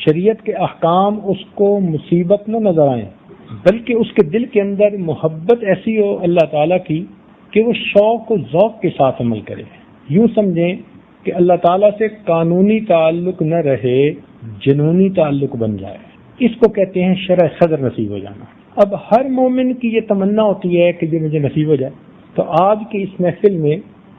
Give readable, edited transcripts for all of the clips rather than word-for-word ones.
شریعت کے احکام اس کو مصیبت نہ نظر آئیں، بلکہ اس کے دل کے اندر محبت ایسی ہو اللہ تعالیٰ کی کہ وہ شوق و ذوق کے ساتھ عمل کرے۔ یوں سمجھیں کہ اللہ تعالیٰ سے قانونی تعلق نہ رہے، جنونی تعلق بن جائے، اس کو کہتے ہیں شرح صدر نصیب ہو جانا۔ اب ہر مومن کی یہ تمنا ہوتی ہے کہ یہ مجھے نصیب ہو جائے، تو آج کی اس محفل میں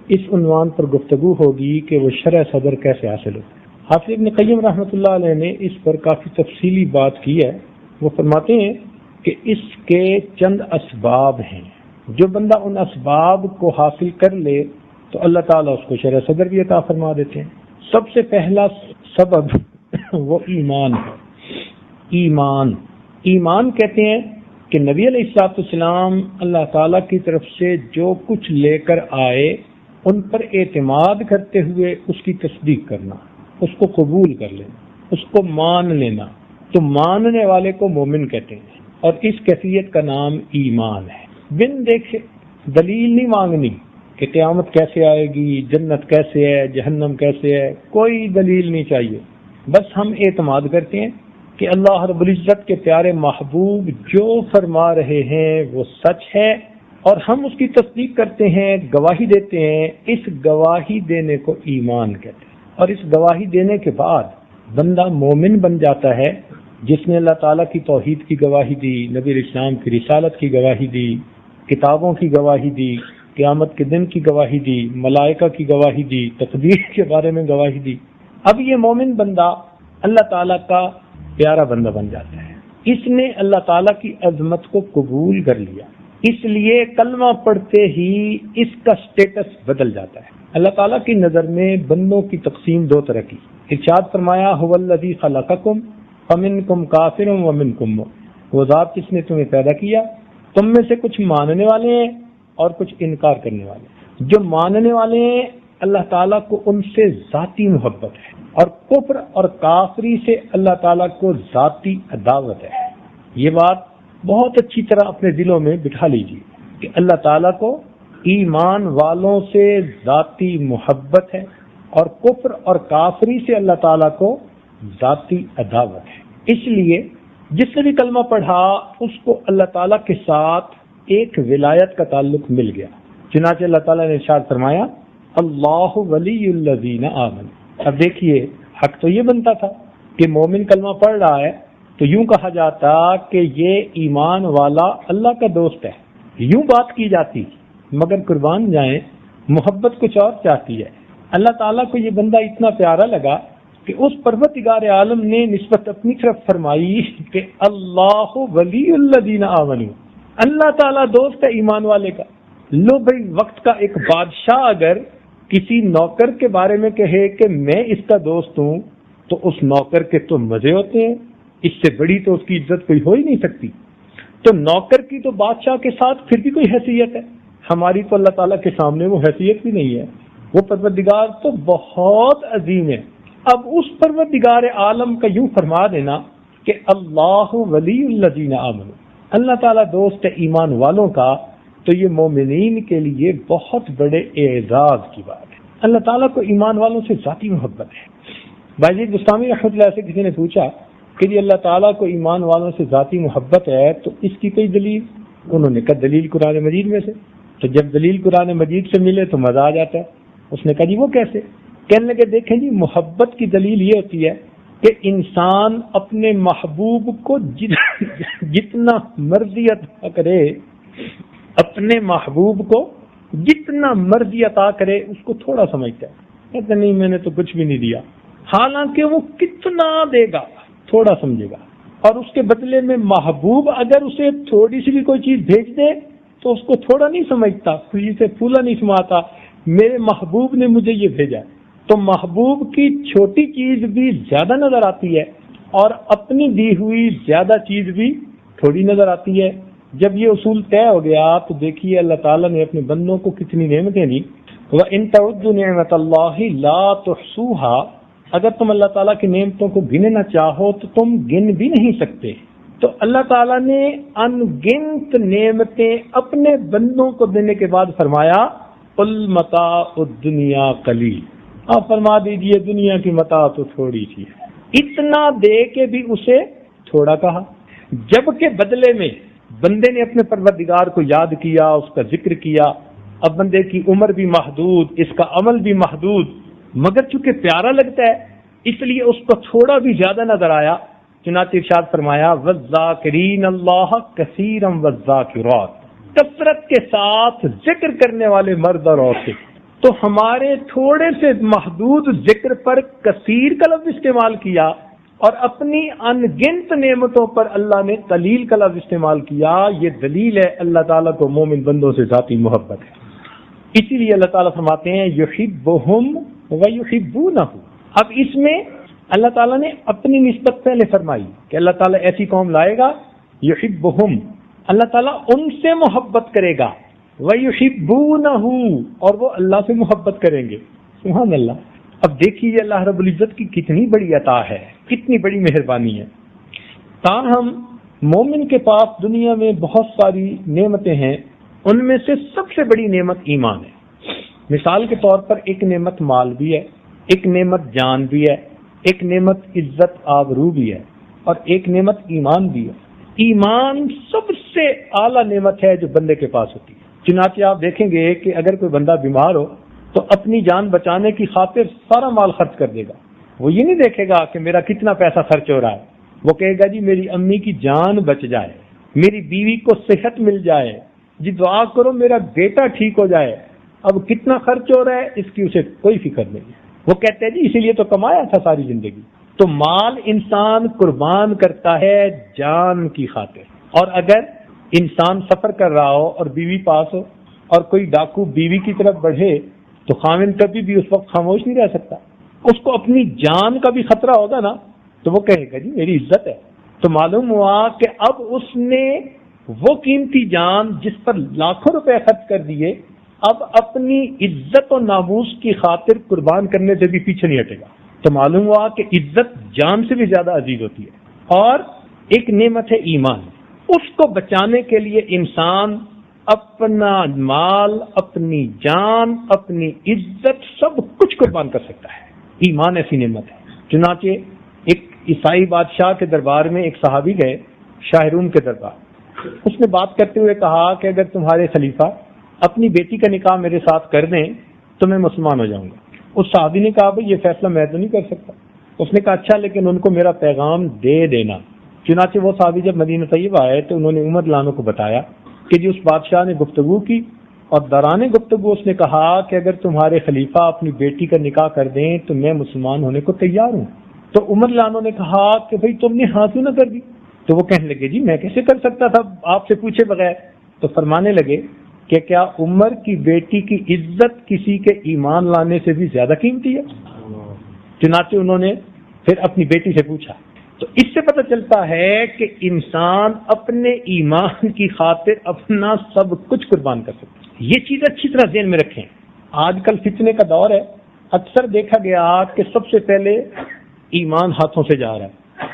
اس عنوان پر گفتگو ہوگی کہ وہ شرح صدر کیسے حاصل ہو۔ حافظ ابن قیم رحمۃ اللہ علیہ نے اس پر کافی تفصیلی بات کی ہے۔ وہ فرماتے ہیں کہ اس کے چند اسباب ہیں، جو بندہ ان اسباب کو حاصل کر لے تو اللہ تعالیٰ اس کو شرح صدر بھی عطا فرما دیتے ہیں۔ سب سے پہلا سبب وہ ایمان ہے۔ ایمان کہتے ہیں کہ نبی علیہ الصلوۃ والسلام اللہ تعالیٰ کی طرف سے جو کچھ لے کر آئے ان پر اعتماد کرتے ہوئے اس کی تصدیق کرنا، اس کو قبول کر لینا، اس کو مان لینا، تو ماننے والے کو مومن کہتے ہیں، اور اس کیفیت کا نام ایمان ہے۔ بن دیکھے دلیل نہیں مانگنی کہ قیامت کیسے آئے گی، جنت کیسے ہے، جہنم کیسے ہے، کوئی دلیل نہیں چاہیے، بس ہم اعتماد کرتے ہیں کہ اللہ رب العزت کے پیارے محبوب جو فرما رہے ہیں وہ سچ ہے، اور ہم اس کی تصدیق کرتے ہیں، گواہی دیتے ہیں۔ اس گواہی دینے کو ایمان کہتے ہیں، اور اس گواہی دینے کے بعد بندہ مومن بن جاتا ہے، جس نے اللہ تعالیٰ کی توحید کی گواہی دی، نبی علیہ السلام کی رسالت کی گواہی دی، کتابوں کی گواہی دی، قیامت کے دن کی گواہی دی، ملائکہ کی گواہی دی، تقدیر کے بارے میں گواہی دی۔ اب یہ مومن بندہ اللہ تعالیٰ کا پیارا بندہ بن جاتا ہے، اس نے اللہ تعالیٰ کی عظمت کو قبول کر لیا، اس لیے کلمہ پڑھتے ہی اس کا سٹیٹس بدل جاتا ہے۔ اللہ تعالیٰ کی نظر میں بندوں کی تقسیم دو طرح کی، ارشاد فرمایا هو الذی خلقکم فمنکم کافر ومنکم مؤمن، وہ ذات جس نے تمہیں پیدا کیا، تم میں سے کچھ ماننے والے ہیں اور کچھ انکار کرنے والے ہیں۔ جو ماننے والے ہیں اللہ تعالیٰ کو ان سے ذاتی محبت ہے، اور کفر اور کافری سے اللہ تعالیٰ کو ذاتی عداوت ہے۔ یہ بات بہت اچھی طرح اپنے دلوں میں بٹھا لیجیے کہ اللہ تعالیٰ کو ایمان والوں سے ذاتی محبت ہے، اور کفر اور کافری سے اللہ تعالیٰ کو ذاتی عداوت ہے۔ اس لیے جس نے بھی کلمہ پڑھا اس کو اللہ تعالیٰ کے ساتھ ایک ولایت کا تعلق مل گیا۔ چنانچہ اللہ تعالیٰ نے ارشاد فرمایا اللہ ولی الذین آمنوا۔ اب دیکھیے حق تو یہ بنتا تھا کہ مومن کلمہ پڑھ رہا ہے تو یوں کہا جاتا کہ یہ ایمان والا اللہ کا دوست ہے، یوں بات کی جاتی، مگر قربان جائیں محبت کچھ اور چاہتی ہے۔ اللہ تعالیٰ کو یہ بندہ اتنا پیارا لگا کہ اس پروردگار عالم نے نسبت اپنی طرف فرمائی کہ اللہ ولی الذین آمنوا، اللہ تعالیٰ دوست ہے ایمان والے کا۔ لو بھائی، وقت کا ایک بادشاہ اگر کسی نوکر کے بارے میں کہے کہ میں اس کا دوست ہوں تو اس نوکر کے تو مزے ہوتے ہیں، اس سے بڑی تو اس کی عزت کوئی ہو ہی نہیں سکتی۔ تو نوکر کی تو بادشاہ کے ساتھ پھر بھی کوئی حیثیت ہے، ہماری تو اللہ تعالیٰ کے سامنے وہ حیثیت بھی نہیں ہے۔ وہ پروردگار تو بہت عظیم ہے۔ اب اس پروردگار عالم کا یوں فرما دینا کہ اللہ ولی الذین آمنوا، اللہ تعالیٰ دوست ہے ایمان والوں کا، تو یہ مومنین کے لیے بہت بڑے اعزاز کی بات ہے۔ اللہ تعالیٰ کو ایمان والوں سے ذاتی محبت ہے۔ باجید بستامی رحمۃ اللہ سے کسی نے پوچھا کہ جی اللہ تعالیٰ کو ایمان والوں سے ذاتی محبت ہے تو اس کی کوئی دلیل؟ انہوں نے کہا دلیل قرآن مجید میں سے۔ تو جب دلیل قرآن مجید سے ملے تو مزہ آ جاتا ہے۔ اس نے کہا جی وہ کیسے؟ کہنے لگے دیکھیں جی محبت کی دلیل یہ ہوتی ہے کہ انسان اپنے محبوب کو جتنا مرضی عطا کرے، اپنے محبوب کو جتنا مرضی عطا کرے اس کو تھوڑا سمجھتا ہے، کہتا نہیں میں نے تو کچھ بھی نہیں دیا، حالانکہ وہ کتنا دے گا تھوڑا سمجھے گا۔ اور اس کے بدلے میں محبوب اگر اسے تھوڑی سی بھی کوئی چیز بھیج دے تو اس کو تھوڑا نہیں سمجھتا، خوشی سے پھولا نہیں سماتا، میرے محبوب نے مجھے یہ بھیجا۔ تو محبوب کی چھوٹی چیز بھی زیادہ نظر آتی ہے اور اپنی دی ہوئی زیادہ چیز بھی تھوڑی نظر آتی ہے۔ جب یہ اصول طے ہو گیا تو دیکھیے اللہ تعالیٰ نے اپنے بندوں کو کتنی نعمتیں دی۔ وَإِن تَعُدُّوا نِعْمَتَ اللَّهِ لَا تُحْصُوهَا، اگر تم اللہ تعالیٰ کی نعمتوں کو گننا چاہو تو تم گن بھی نہیں سکتے۔ تو اللہ تعالیٰ نے ان گنت نعمتیں اپنے بندوں کو دینے کے بعد فرمایا قُلْ مَتَاعُ الدُّنْيَا قَلِيلٌ، آپ فرما دیجئے دنیا کی متاع تو تھوڑی سی ہے، اتنا دے کے بھی اسے تھوڑا کہا، جبکہ بدلے میں بندے نے اپنے پروردگار کو یاد کیا، اس کا ذکر کیا۔ اب بندے کی عمر بھی محدود، اس کا عمل بھی محدود، مگر چونکہ پیارا لگتا ہے اس لیے اس کو تھوڑا بھی زیادہ نظر آیا، چنانچہ ارشاد فرمایا وَالذَّاكِرِينَ اللَّهَ كَثِيرًا وَالذَّاكِرَاتِ، کثرت کے ساتھ ذکر کرنے والے مرد اور عورتیں۔ تو ہمارے تھوڑے سے محدود ذکر پر کثیر کا لفظ استعمال کیا، اور اپنی ان گنت نعمتوں پر اللہ نے قلیل کا لفظ استعمال کیا۔ یہ دلیل ہے اللہ تعالیٰ کو مومن بندوں سے ذاتی محبت ہے۔ اسی لیے اللہ تعالیٰ فرماتے ہیں یحبہم ویحبونہ۔ اب اس میں اللہ تعالیٰ نے اپنی نسبت پہلے فرمائی کہ اللہ تعالیٰ ایسی قوم لائے گا، یحبہم، اللہ تعالیٰ ان سے محبت کرے گا، ویحبونہ، اور وہ اللہ سے محبت کریں گے۔ سبحان اللہ۔ اب دیکھیے اللہ رب العزت کی کتنی بڑی عطا ہے، کتنی بڑی مہربانی ہے۔ تاہم مومن کے پاس دنیا میں بہت ساری نعمتیں ہیں، ان میں سے سب سے بڑی نعمت ایمان ہے۔ مثال کے طور پر ایک نعمت مال بھی ہے، ایک نعمت جان بھی ہے، ایک نعمت عزت آبرو بھی ہے، اور ایک نعمت ایمان بھی ہے۔ ایمان سب سے اعلیٰ نعمت ہے جو بندے کے پاس ہوتی ہے۔ چنانچہ آپ دیکھیں گے کہ اگر کوئی بندہ بیمار ہو تو اپنی جان بچانے کی خاطر سارا مال خرچ کر دے گا۔ وہ یہ نہیں دیکھے گا کہ میرا کتنا پیسہ خرچ ہو رہا ہے، وہ کہے گا جی میری امی کی جان بچ جائے، میری بیوی کو صحت مل جائے، جی دعا کرو میرا بیٹا ٹھیک ہو جائے۔ اب کتنا خرچ ہو رہا ہے اس کی اسے کوئی فکر نہیں ہے۔ وہ کہتے ہیں جی اسی لیے تو کمایا تھا ساری زندگی۔ تو مال انسان قربان کرتا ہے جان کی خاطر۔ اور اگر انسان سفر کر رہا ہو اور بیوی پاس ہو اور کوئی ڈاکو بیوی کی طرف بڑھے تو خاوند کبھی بھی اس وقت خاموش نہیں رہ سکتا، اس کو اپنی جان کا بھی خطرہ ہوگا نا، تو وہ کہے گا جی میری عزت ہے۔ تو معلوم ہوا کہ اب اس نے وہ قیمتی جان جس پر لاکھوں روپے خرچ کر دیے، اب اپنی عزت و ناموس کی خاطر قربان کرنے سے بھی پیچھے نہیں ہٹے گا۔ تو معلوم ہوا کہ عزت جان سے بھی زیادہ عزیز ہوتی ہے۔ اور ایک نعمت ہے ایمان، اس کو بچانے کے لیے انسان اپنا مال، اپنی جان، اپنی عزت سب کچھ قربان کر سکتا ہے۔ ایمان ایسی نعمت ہے۔ چنانچہ ایک عیسائی بادشاہ کے دربار میں ایک صحابی گئے، شاہ روم کے دربار۔ اس نے بات کرتے ہوئے کہا کہ اگر تمہارے خلیفہ اپنی بیٹی کا نکاح میرے ساتھ کر دیں تو میں مسلمان ہو جاؤں گا۔ اس صحابی نے کہا بھئی یہ فیصلہ میں تو نہیں کر سکتا۔ اس نے کہا اچھا لیکن ان کو میرا پیغام دے دینا۔ چنانچہ وہ صحابی جب مدینہ طیبہ آئے تو انہوں نے عمر لانوں کو بتایا کہ جی اس بادشاہ نے گفتگو کی، اور دوران گفتگو اس نے کہا کہ اگر تمہارے خلیفہ اپنی بیٹی کا نکاح کر دیں تو میں مسلمان ہونے کو تیار ہوں۔ تو عمر لانوں نے کہا کہ بھئی تم نے ہاں کیوں نہ کر دی؟ تو وہ کہنے لگے جی میں کیسے کر سکتا تھا آپ سے پوچھے بغیر؟ تو فرمانے لگے کہ کیا عمر کی بیٹی کی عزت کسی کے ایمان لانے سے بھی زیادہ قیمتی ہے؟ چنانچہ انہوں نے پھر اپنی بیٹی سے پوچھا۔ تو اس سے پتہ چلتا ہے کہ انسان اپنے ایمان کی خاطر اپنا سب کچھ قربان کر سکتا ہے۔ یہ چیز اچھی طرح ذہن میں رکھیں۔ آج کل فتنے کا دور ہے، اکثر دیکھا گیا کہ سب سے پہلے ایمان ہاتھوں سے جا رہا ہے،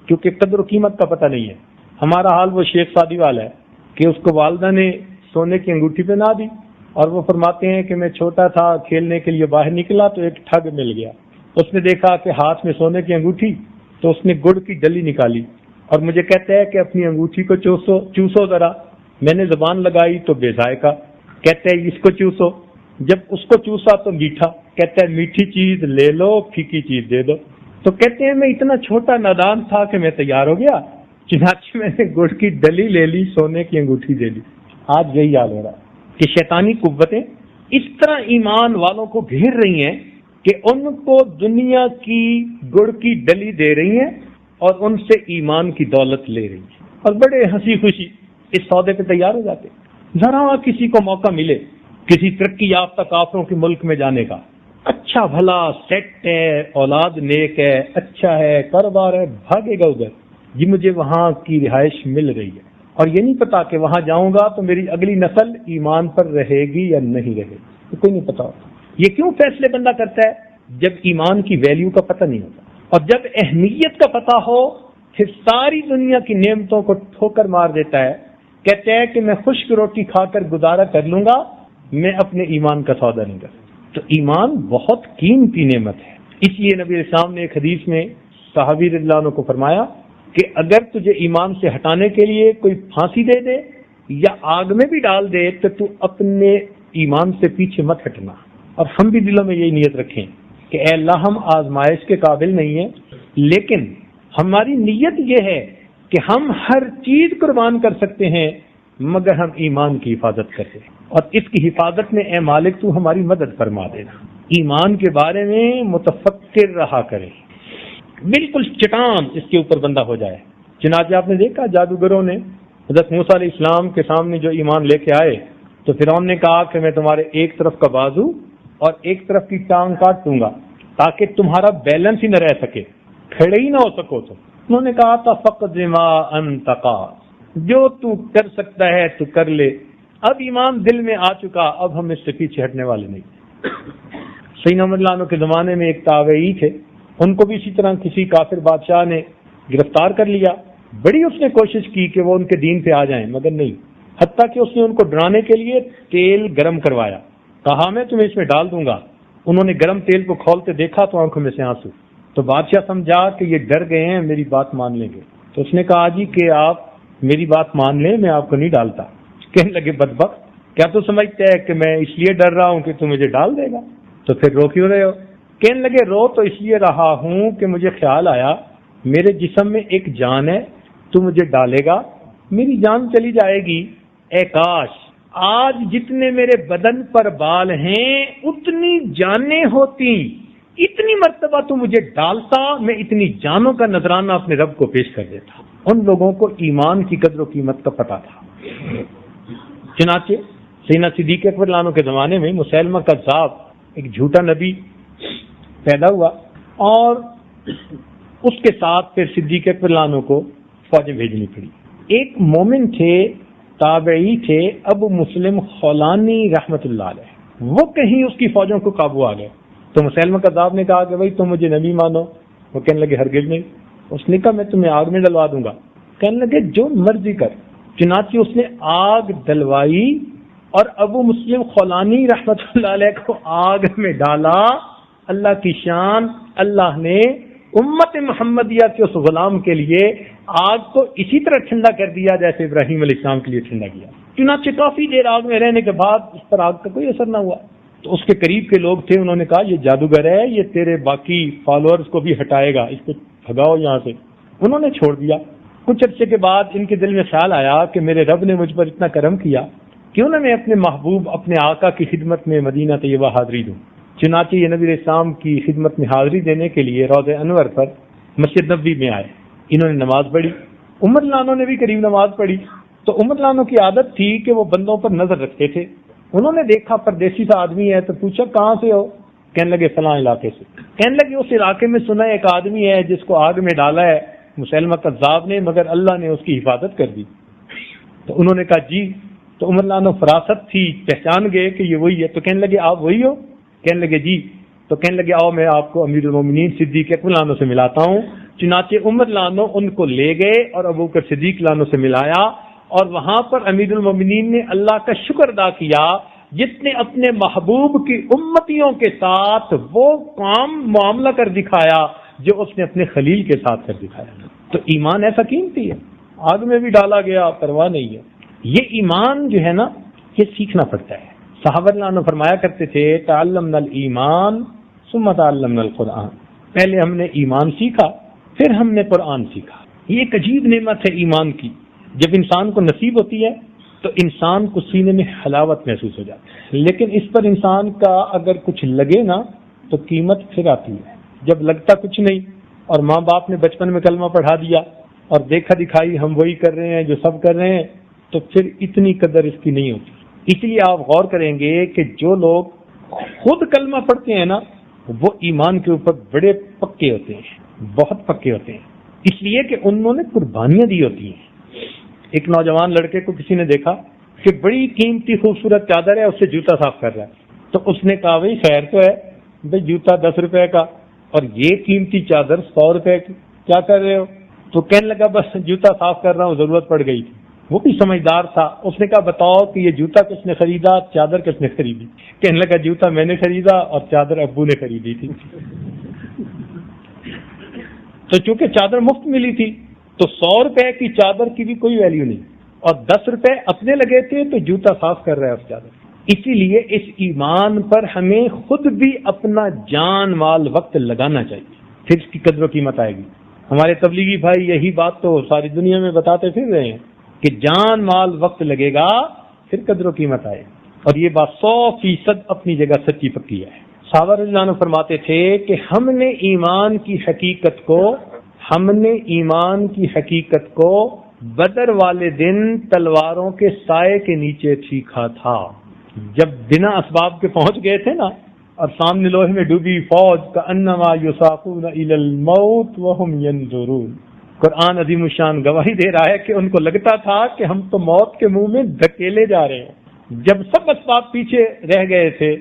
کیونکہ قدر و قیمت کا پتہ نہیں ہے۔ ہمارا حال وہ شیخ سعدی والا ہے کہ اس کو والدہ نے سونے کی انگوٹھی پہنا دی، اور وہ فرماتے ہیں کہ میں چھوٹا تھا کھیلنے کے لیے باہر نکلا تو ایک ٹھگ مل گیا، اس نے دیکھا کہ ہاتھ میں سونے کی انگوٹھی، تو اس نے گڑ کی ڈلی نکالی اور مجھے کہتا ہے کہ اپنی انگوٹھی کو چوسو ذرا۔ میں نے زبان لگائی تو بے ذائقہ، کہتا ہے اس کو چوسو۔ جب اس کو چوسا تو میٹھا، کہتا ہے میٹھی چیز لے لو پھیکی چیز دے دو۔ تو کہتے ہیں میں اتنا چھوٹا نادان تھا کہ میں تیار ہو گیا، چنانچہ میں نے گڑ کی ڈلی لے لی، سونے کی انگوٹھی دے لی۔ آج یہی حال ہو رہا ہے کہ شیطانی قوتیں اس طرح ایمان والوں کو گھیر رہی ہیں کہ ان کو دنیا کی گڑ کی ڈلی دے رہی ہیں اور ان سے ایمان کی دولت لے رہی ہیں، اور بڑے ہنسی خوشی اس سودے پہ تیار ہو جاتے ہیں۔ ذرا کسی کو موقع ملے کسی ترقی یافتہ کافروں کے ملک میں جانے کا، اچھا بھلا سیٹ ہے، اولاد نیک ہے، اچھا ہے، کاروبار ہے، بھاگے گا ادھر، جی مجھے وہاں کی رہائش مل رہی ہے، اور یہ نہیں پتا کہ وہاں جاؤں گا تو میری اگلی نسل ایمان پر رہے گی یا نہیں رہے گی، کوئی نہیں پتا ہوتا۔ یہ کیوں فیصلے بندہ کرتا ہے؟ جب ایمان کی ویلیو کا پتہ نہیں ہوتا، اور جب اہمیت کا پتہ ہو پھر ساری دنیا کی نعمتوں کو ٹھوکر مار دیتا ہے، کہتے ہیں کہ میں خشک روٹی کھا کر گزارا کر لوں گا، میں اپنے ایمان کا سودا نہیں کر۔ تو ایمان بہت قیمتی نعمت ہے، اس لیے نبی اسلام نے ایک حدیث میں صحابی رضی اللہ عنہ کو فرمایا کہ اگر تجھے ایمان سے ہٹانے کے لیے کوئی پھانسی دے دے یا آگ میں بھی ڈال دے تو اپنے ایمان سے پیچھے مت ہٹنا. اور ہم بھی دلوں میں یہی نیت رکھیں کہ اے اللہ ہم آزمائش کے قابل نہیں ہیں، لیکن ہماری نیت یہ ہے کہ ہم ہر چیز قربان کر سکتے ہیں مگر ہم ایمان کی حفاظت کریں، اور اس کی حفاظت میں اے مالک تو ہماری مدد فرما دینا. ایمان کے بارے میں متفکر رہا کریں، بالکل چٹان اس کے اوپر بندہ ہو جائے. چنانچہ آپ نے دیکھا جادوگروں نے حضرت موسیٰ علیہ السلام کے سامنے جو ایمان لے کے آئے تو فرعون نے کہا کہ میں تمہارے ایک طرف کا بازو اور ایک طرف کی ٹانگ کاٹ دوں گا تاکہ تمہارا بیلنس ہی نہ رہ سکے، کھڑے ہی نہ ہو سکو. تو انہوں نے کہا تھا فقد ما انت قاد، جو تو کر سکتا ہے تو کر لے. اب ایمان دل میں آ چکا، اب ہم اس سے پیچھے ہٹنے والے نہیں. سیدنا عمر رضی اللہ عنہ کے زمانے میں ایک تابعی تھے، ان کو بھی اسی طرح کسی کافر بادشاہ نے گرفتار کر لیا. بڑی اس نے کوشش کی کہ وہ ان کے دین پہ آ جائیں مگر نہیں، حتیٰ کہ اس نے ان کو ڈرانے کے لیے تیل گرم کروایا، کہا میں تمہیں اس میں ڈال دوں گا. انہوں نے گرم تیل کو کھولتے دیکھا تو آنکھوں میں سے آنسو. تو بادشاہ سمجھا کہ یہ ڈر گئے ہیں، میری بات مان لیں گے. تو اس نے کہا جی کہ آپ میری بات مان لیں، میں آپ کو نہیں ڈالتا. کہنے لگے بدبخت، کیا تو سمجھتے ہے کہ میں اس لیے ڈر رہا ہوں کہ تو مجھے ڈال دے گا؟ تو پھر رو کیوں رہے ہو؟ کہنے لگے رو تو اس لیے رہا ہوں کہ مجھے خیال آیا میرے جسم میں ایک جان ہے، تو مجھے ڈالے گا، میری جان چلی جائے گی. اے کاش آج جتنے میرے بدن پر بال ہیں اتنی جانیں ہوتی، اتنی مرتبہ تو مجھے ڈالتا، میں اتنی جانوں کا نذرانہ اپنے رب کو پیش کر دیتا. ان لوگوں کو ایمان کی قدر و قیمت کا پتہ تھا. چنانچہ سیدنا صدیق اکبر رضی اللہ عنہ کے زمانے میں مسیلمہ کذاب ایک جھوٹا نبی پیدا ہوا، اور اس کے ساتھ پھر صدیق اکبر رضی اللہ عنہ کو فوجیں بھیجنی پڑی. ایک مومن تھے، تابعی تھے، ابو مسلم خولانی رحمت اللہ علیہ، وہ کہیں اس کی فوجوں کو قابو آ گئے. تو مسیلمہ کذاب نے کہا کہ بھائی تم مجھے نبی مانو. وہ کہنے لگے ہرگز نہیں. اس نے کہا میں تمہیں آگ میں ڈلوا دوں گا. کہنے لگے جو مرضی کر. چنانچہ اس نے آگ ڈلوائی اور ابو مسلم خولانی رحمت اللہ علیہ کو آگ میں ڈالا. اللہ کی شان، اللہ نے امت محمدیہ کے اس غلام کے لیے آگ کو اسی طرح ٹھنڈا کر دیا جیسے ابراہیم علیہ السلام کے لیے ٹھنڈا کیا. چنانچہ کافی دیر آگ میں رہنے کے بعد اس پر آگ کا کوئی اثر نہ ہوا. تو اس کے قریب کے لوگ تھے، انہوں نے کہا یہ جادوگر ہے، یہ تیرے باقی فالوورز کو بھی ہٹائے گا، اس کو بھگاؤ یہاں سے. انہوں نے چھوڑ دیا. کچھ عرصے کے بعد ان کے دل میں خیال آیا کہ میرے رب نے مجھ پر اتنا کرم کیا، کیوں نہ میں اپنے محبوب اپنے آقا کی خدمت میں مدینہ طیبہ حاضری دوں. چنانچہ یہ نبی علیہ السلام کی خدمت میں حاضری دینے کے لیے روضہ انور پر مسجد نبوی میں آئے. انہوں نے نماز پڑھی، عمر رضی اللہ عنہ نے بھی قریب نماز پڑھی. تو عمر رضی اللہ عنہ کی عادت تھی کہ وہ بندوں پر نظر رکھتے تھے. انہوں نے دیکھا پردیسی سا آدمی ہے تو پوچھا کہاں سے ہو؟ کہنے لگے فلاں علاقے سے. کہنے لگے اس علاقے میں سنا ایک آدمی ہے جس کو آگ میں ڈالا ہے مسیلمہ کذاب نے، مگر اللہ نے اس کی حفاظت کر دی. تو انہوں نے کہا جی. تو عمر رضی اللہ عنہ فراست تھی، پہچان گئے کہ یہ وہی ہے. تو کہنے لگے آپ وہی ہو؟ کہنے لگے جی. تو کہنے لگے آؤ میں آپ کو امیر المومنین صدیق اکبر رضی اللہ عنہ سے ملاتا ہوں. چنانچہ عمر رضی اللہ عنہ ان کو لے گئے اور ابوبکر صدیق رضی اللہ عنہ سے ملایا، اور وہاں پر امیر المومنین نے اللہ کا شکر ادا کیا جس نے اپنے محبوب کی امتیوں کے ساتھ وہ کام معاملہ کر دکھایا جو اس نے اپنے خلیل کے ساتھ کر دکھایا. تو ایمان ایسا قیمتی ہے، آگ میں بھی ڈالا گیا پرواہ نہیں ہے. یہ ایمان جو ہے نا یہ سیکھنا پڑتا ہے. صحابہ رضی اللہ عنہ فرمایا کرتے تھے تعلمنا الایمان ثم تعلمنا القرآن، پہلے ہم نے ایمان سیکھا پھر ہم نے قرآن سیکھا. یہ ایک عجیب نعمت ہے ایمان کی، جب انسان کو نصیب ہوتی ہے تو انسان کو سینے میں حلاوت محسوس ہو جاتی ہے. لیکن اس پر انسان کا اگر کچھ لگے نا تو قیمت پھر آتی ہے. جب لگتا کچھ نہیں اور ماں باپ نے بچپن میں کلمہ پڑھا دیا اور دیکھا دکھائی ہم وہی کر رہے ہیں جو سب کر رہے ہیں تو پھر اتنی قدر اس کی نہیں ہوتی. اس لیے آپ غور کریں گے کہ جو لوگ خود کلمہ پڑھتے ہیں نا وہ ایمان کے اوپر بڑے پکے ہوتے ہیں، بہت پکے ہوتے ہیں، اس لیے کہ انہوں نے قربانیاں دی ہوتی ہیں. ایک نوجوان لڑکے کو کسی نے دیکھا کہ بڑی قیمتی خوبصورت چادر ہے، اس سے جوتا صاف کر رہا ہے. تو اس نے کہا بھائی خیر تو ہے، بھائی جوتا 10 روپے کا اور یہ قیمتی چادر 100 روپے کی، کیا کر رہے ہو؟ تو کہنے لگا بس جوتا صاف کر رہا ہوں، ضرورت پڑ گئی تھی. وہ بھی سمجھدار تھا. اس نے کہا بتاؤ کہ یہ جوتا کس نے خریدا، چادر کس نے خریدی؟ کہنے لگا جوتا میں نے خریدا اور چادر ابو نے خریدی تھی. تو چونکہ چادر مفت ملی تھی تو 100 روپے کی چادر کی بھی کوئی ویلیو نہیں، اور 10 روپے اپنے لگے تھے تو جوتا صاف کر رہا ہے اس چادر۔ اسی لیے اس ایمان پر ہمیں خود بھی اپنا جان مال وقت لگانا چاہیے، پھر اس کی قدر و قیمت آئے گی۔ ہمارے تبلیغی بھائی یہی بات تو ساری دنیا میں بتاتے پھر رہے ہیں کہ جان مال وقت لگے گا پھر قدر و قیمت آئے، اور یہ بات 100% اپنی جگہ سچی پکی ہے۔ صحابہ رضی اللہ عنہ فرماتے تھے کہ ہم نے ایمان کی حقیقت کو بدر والے دن تلواروں کے سائے کے نیچے سیکھا تھا۔ جب بنا اسباب کے پہنچ گئے تھے نا، اور سامنے لوہے میں ڈوبی فوج کا انما یساقون الی الموت وهم ينظرون، قرآن عظیم الشان گواہی دے رہا ہے کہ ان کو لگتا تھا کہ ہم تو موت کے منہ میں دھکیلے جا رہے ہیں۔ جب سب اسباب پیچھے رہ گئے تھے،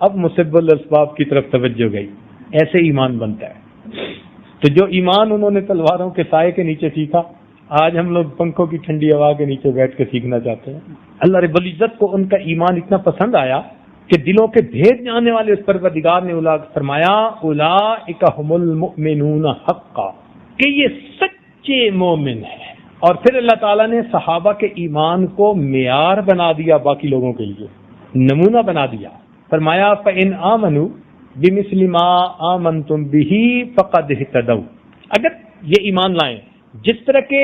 اب مسبب الاسباب کی طرف توجہ گئی۔ ایسے ایمان بنتا ہے۔ تو جو ایمان انہوں نے تلواروں کے سائے کے نیچے سیکھا، آج ہم لوگ پنکھوں کی ٹھنڈی ہوا کے نیچے بیٹھ کے سیکھنا چاہتے ہیں۔ اللہ رب العزت کو ان کا ایمان اتنا پسند آیا کہ دلوں کے بھید جاننے والے اس پروردگار نے فرمایا اولئک ھم المؤمنون حقا، کہ یہ سچے مومن ہیں۔ اور پھر اللہ تعالیٰ نے صحابہ کے ایمان کو معیار بنا دیا، باقی لوگوں کے لیے نمونہ بنا دیا۔ فرمایا فَإِنْ آمَنُوا بِمِثْلِ مَا آمَنْتُمْ بِهِ فَقَدْ اهْتَدَوْا، اگر یہ ایمان لائیں جس طرح کے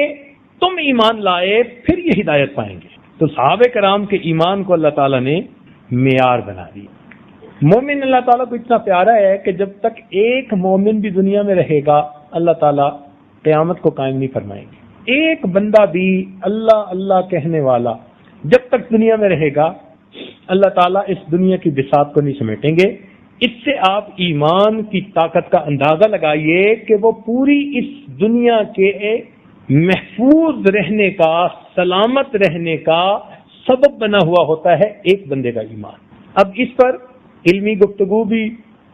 تم ایمان لائے پھر یہ ہدایت پائیں گے۔ تو صحابہ کرام کے ایمان کو اللہ تعالیٰ نے معیار بنا دیا۔ مومن اللہ تعالیٰ کو اتنا پیارا ہے کہ جب تک ایک مومن بھی دنیا میں رہے گا اللہ تعالیٰ قیامت کو قائم نہیں فرمائیں گے۔ ایک بندہ بھی اللہ اللہ کہنے والا جب تک دنیا میں رہے گا اللہ تعالیٰ اس دنیا کی بساط کو نہیں سمیٹیں گے۔ اس سے آپ ایمان کی طاقت کا اندازہ لگائیے کہ وہ پوری اس دنیا کے محفوظ رہنے کا، سلامت رہنے کا سبب بنا ہوا ہوتا ہے ایک بندے کا ایمان۔ اب اس پر علمی گفتگو بھی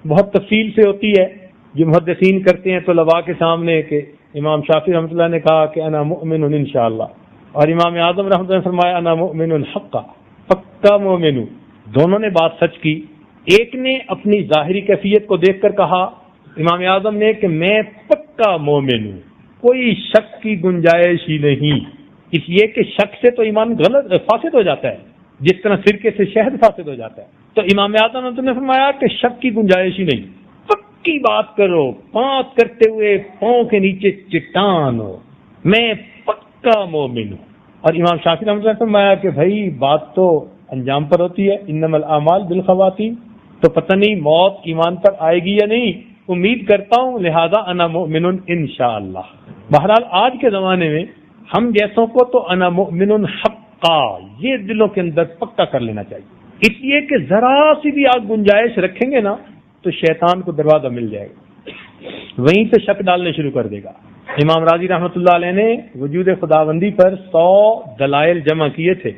بہت تفصیل سے ہوتی ہے، جو محدثین کرتے ہیں طلباء کے سامنے کہ امام شافعی رحمۃ اللہ نے کہا کہ انا مؤمن انشاءاللہ، اور امام اعظم رحمۃ اللہ نے فرمایا انا مؤمن حقا، پکا مومن۔ دونوں نے بات سچ کی۔ ایک نے اپنی ظاہری کیفیت کو دیکھ کر کہا امام اعظم نے کہ میں پکا مومن ہوں، کوئی شک کی گنجائش ہی نہیں، اس لیے کہ شک سے تو ایمان غلط فاسد ہو جاتا ہے، جس طرح سرکے سے شہد فاسد ہو جاتا ہے۔ تو امام اعظم نے فرمایا کہ شک کی گنجائش ہی نہیں، پکی بات کرو، پانچ کرتے ہوئے پاؤں کے نیچے چٹان ہو، میں پکا مومن ہوں۔ اور امام شافعی رحمۃ اللہ نے فرمایا کہ بھائی بات تو انجام پر ہوتی ہے، انما الاعمال بالخواتیم، تو پتہ نہیں موت ایمان پر آئے گی یا نہیں، امید کرتا ہوں، لہذا انا مؤمن انشاءاللہ۔ بہرحال آج کے زمانے میں ہم جیسوں کو تو انا مؤمن حقا یہ دلوں کے اندر پکا کر لینا چاہیے، اس لیے کہ ذرا سی بھی آپ گنجائش رکھیں گے نا تو شیطان کو دروازہ مل جائے گا، وہیں سے شک ڈالنے شروع کر دے گا۔ امام راضی رحمۃ اللہ علیہ نے وجود خداوندی پر 100 دلائل جمع کیے تھے،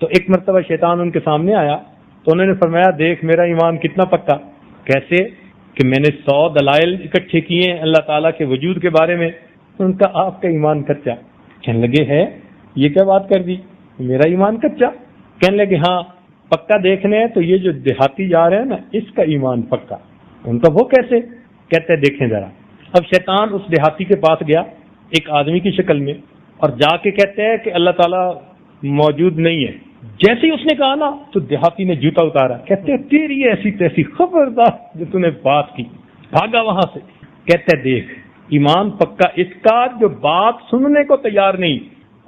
تو ایک مرتبہ شیطان ان کے سامنے آیا تو انہوں نے فرمایا دیکھ میرا ایمان کتنا پکا۔ کیسے؟ کہ میں نے 100 دلائل اکٹھے کیے ہیں اللہ تعالیٰ کے وجود کے بارے میں۔ ان کا آپ کا ایمان کچا؟ کہنے لگے ہے یہ کیا بات کر دی، میرا ایمان کچا؟ کہنے لگے ہاں پکا دیکھنے ہیں تو یہ جو دیہاتی جا رہے ہیں نا اس کا ایمان پکا۔ ان کا وہ کیسے؟ کہتے ہیں دیکھیں ذرا۔ اب شیطان اس دیہاتی کے پاس گیا ایک آدمی کی شکل میں، اور جا کے کہتے ہیں کہ اللہ تعالیٰ موجود نہیں ہے۔ جیسے ہی اس نے کہا نا تو دیہاتی نے جوتا اتارا، کہتے ہیں تیری ایسی تیسی خبردار جو تو نے بات کی، بھاگا وہاں سے۔ کہتے ہیں دیکھ ایمان پکا اس کا جو بات سننے کو تیار نہیں،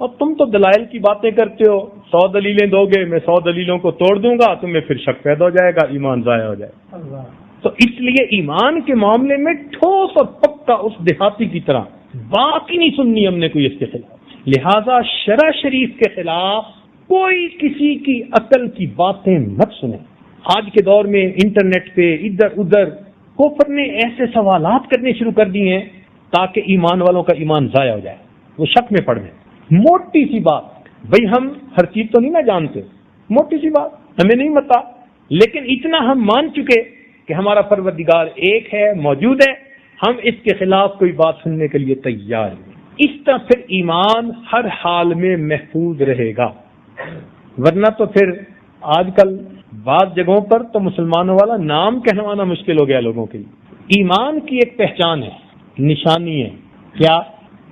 اور تم تو دلائل کی باتیں کرتے ہو، 100 دلیلیں دو گے میں 100 دلیلوں کو توڑ دوں گا، تمہیں پھر شک پیدا ہو جائے گا، ایمان ضائع ہو جائے گا۔ تو اس لیے ایمان کے معاملے میں ٹھوس اور پکا اس دیہاتی کی طرح بات ہی نہیں سننی ہم نے کوئی اس کے خلاف۔ لہذا شرع شریف کے خلاف کوئی کسی کی عقل کی باتیں مت سنیں۔ آج کے دور میں انٹرنیٹ پہ ادھر ادھر کفر نے ایسے سوالات کرنے شروع کر دیے ہیں تاکہ ایمان والوں کا ایمان ضائع ہو جائے، وہ شک میں پڑ جائیں۔ موٹی سی بات، بھئی ہم ہر چیز تو نہیں نہ جانتے، موٹی سی بات ہمیں نہیں پتا، لیکن اتنا ہم مان چکے کہ ہمارا پروردگار ایک ہے، موجود ہے، ہم اس کے خلاف کوئی بات سننے کے لیے تیار ہیں۔ اس طرح پھر ایمان ہر حال میں محفوظ رہے گا، ورنہ تو پھر آج کل بعض جگہوں پر تو مسلمانوں والا نام کہلوانا مشکل ہو گیا لوگوں کے لیے۔ ایمان کی ایک پہچان ہے، نشانی ہے، کیا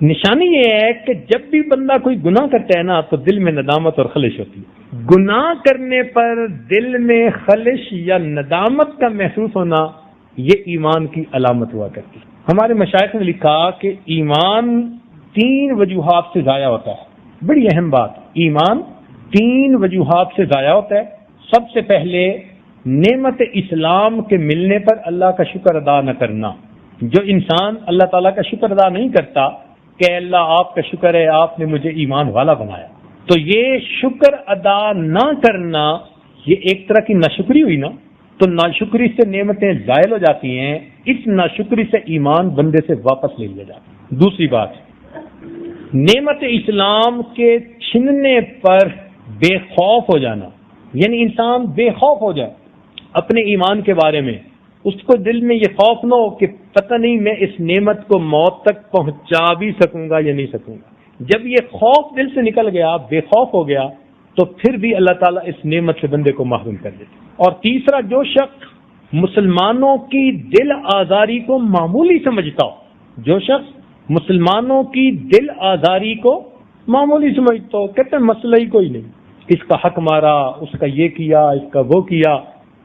نشانی یہ ہے کہ جب بھی بندہ کوئی گناہ کرتا ہے نا تو دل میں ندامت اور خلش ہوتی ہے. گناہ کرنے پر دل میں خلش یا ندامت کا محسوس ہونا یہ ایمان کی علامت ہوا کرتی ہے. ہمارے مشائخ نے لکھا کہ ایمان 3 وجوہات سے ضائع ہوتا ہے. بڑی اہم بات، ایمان 3 وجوہات سے ضائع ہوتا ہے. سب سے پہلے نعمت اسلام کے ملنے پر اللہ کا شکر ادا نہ کرنا. جو انسان اللہ تعالیٰ کا شکر ادا نہیں کرتا کہ اللہ آپ کا شکر ہے آپ نے مجھے ایمان والا بنایا، تو یہ شکر ادا نہ کرنا یہ ایک طرح کی ناشکری ہوئی نا. تو ناشکری سے نعمتیں زائل ہو جاتی ہیں، اس ناشکری سے ایمان بندے سے واپس لے لیا جاتا ہے. دوسری بات، نعمت اسلام کے چھننے پر بے خوف ہو جانا، یعنی انسان بے خوف ہو جائے اپنے ایمان کے بارے میں. اس کو دل میں یہ خوف نہ ہو کہ پتہ نہیں میں اس نعمت کو موت تک پہنچا بھی سکوں گا یا نہیں سکوں گا. جب یہ خوف دل سے نکل گیا، بے خوف ہو گیا، تو پھر بھی اللہ تعالیٰ اس نعمت سے بندے کو محروم کر دیتے. اور تیسرا، جو شخص مسلمانوں کی دل آزاری کو معمولی سمجھتا ہو، جو شخص مسلمانوں کی دل آزاری کو معمولی سمجھتا ہو، کہتے ہیں مسئلہ ہی کوئی نہیں، اس کا حق مارا، اس کا یہ کیا، اس کا وہ کیا،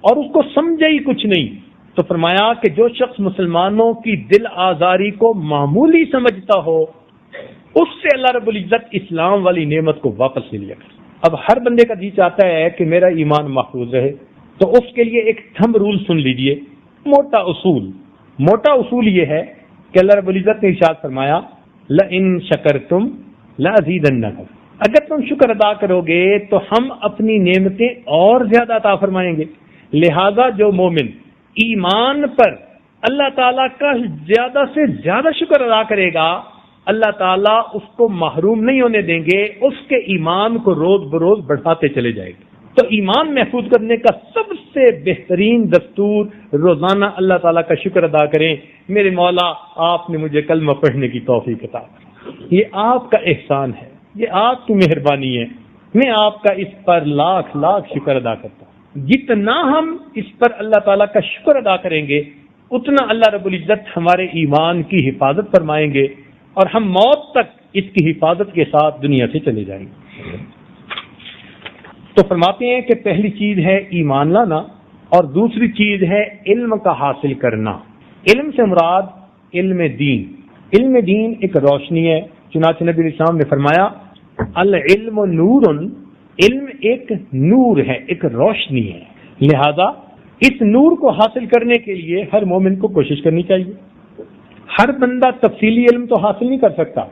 اور اس کو سمجھا ہی کچھ نہیں. تو فرمایا کہ جو شخص مسلمانوں کی دل آزاری کو معمولی سمجھتا ہو، اس سے اللہ رب العزت اسلام والی نعمت کو واپس لے لیا. اب ہر بندے کا جی چاہتا ہے کہ میرا ایمان محفوظ رہے، تو اس کے لیے ایک تھمب رول سن لیجئے، موٹا اصول یہ ہے کہ اللہ رب العزت نے ارشاد فرمایا لَإِن شَكَرْتُمْ لَأَزِيدَنَّكُمْ، اگر تم شکر ادا کرو گے تو ہم اپنی نعمتیں اور زیادہ عطا فرمائیں گے. لہذا جو مومن ایمان پر اللہ تعالیٰ کا زیادہ سے زیادہ شکر ادا کرے گا، اللہ تعالیٰ اس کو محروم نہیں ہونے دیں گے، اس کے ایمان کو روز بروز بڑھاتے چلے جائے گا. تو ایمان محفوظ کرنے کا سب سے بہترین دستور روزانہ اللہ تعالیٰ کا شکر ادا کریں. میرے مولا آپ نے مجھے کلمہ پڑھنے کی توفیق عطا کی، یہ آپ کا احسان ہے، یہ آپ کی مہربانی ہے، میں آپ کا اس پر لاکھ لاکھ شکر ادا کرتا ہوں. جتنا ہم اس پر اللہ تعالیٰ کا شکر ادا کریں گے اتنا اللہ رب العزت ہمارے ایمان کی حفاظت فرمائیں گے اور ہم موت تک اس کی حفاظت کے ساتھ دنیا سے چلے جائیں گے. تو فرماتے ہیں کہ پہلی چیز ہے ایمان لانا اور دوسری چیز ہے علم کا حاصل کرنا. علم سے مراد علم دین. علم دین ایک روشنی ہے. چنانچہ نبی علیہ السلام نے فرمایا العلم نور، علم ایک نور ہے، ایک روشنی ہے. لہذا اس نور کو حاصل کرنے کے لیے ہر مومن کو کوشش کرنی چاہیے. ہر بندہ تفصیلی علم تو حاصل نہیں کر سکتا،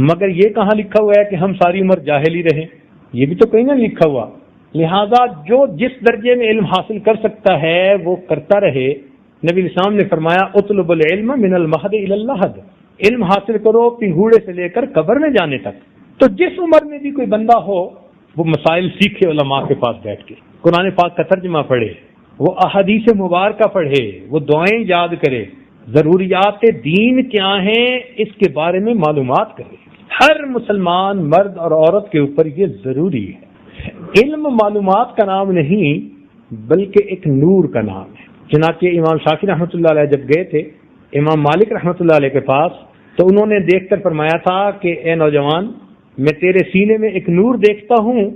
مگر یہ کہاں لکھا ہوا ہے کہ ہم ساری عمر جاہل ہی رہیں؟ یہ بھی تو کہیں نہ لکھا ہوا. لہذا جو جس درجے میں علم حاصل کر سکتا ہے وہ کرتا رہے. نبی علیہ السلام نے فرمایا اطلب العلم من المہد الی اللحد، علم حاصل کرو پنگھوڑے سے لے کر قبر میں جانے تک. تو جس عمر میں بھی کوئی بندہ ہو وہ مسائل سیکھے علماء کے پاس بیٹھ کے، قرآن پاک کا ترجمہ پڑھے، وہ احادیث مبارکہ پڑھے، وہ دعائیں یاد کرے، ضروریات دین کیا ہیں اس کے بارے میں معلومات کرے. ہر مسلمان مرد اور عورت کے اوپر یہ ضروری ہے. علم معلومات کا نام نہیں بلکہ ایک نور کا نام ہے. چنانچہ امام شافعی رحمۃ اللہ علیہ جب گئے تھے امام مالک رحمۃ اللہ علیہ کے پاس تو انہوں نے دیکھ کر فرمایا تھا کہ اے نوجوان، میں تیرے سینے میں ایک نور دیکھتا ہوں،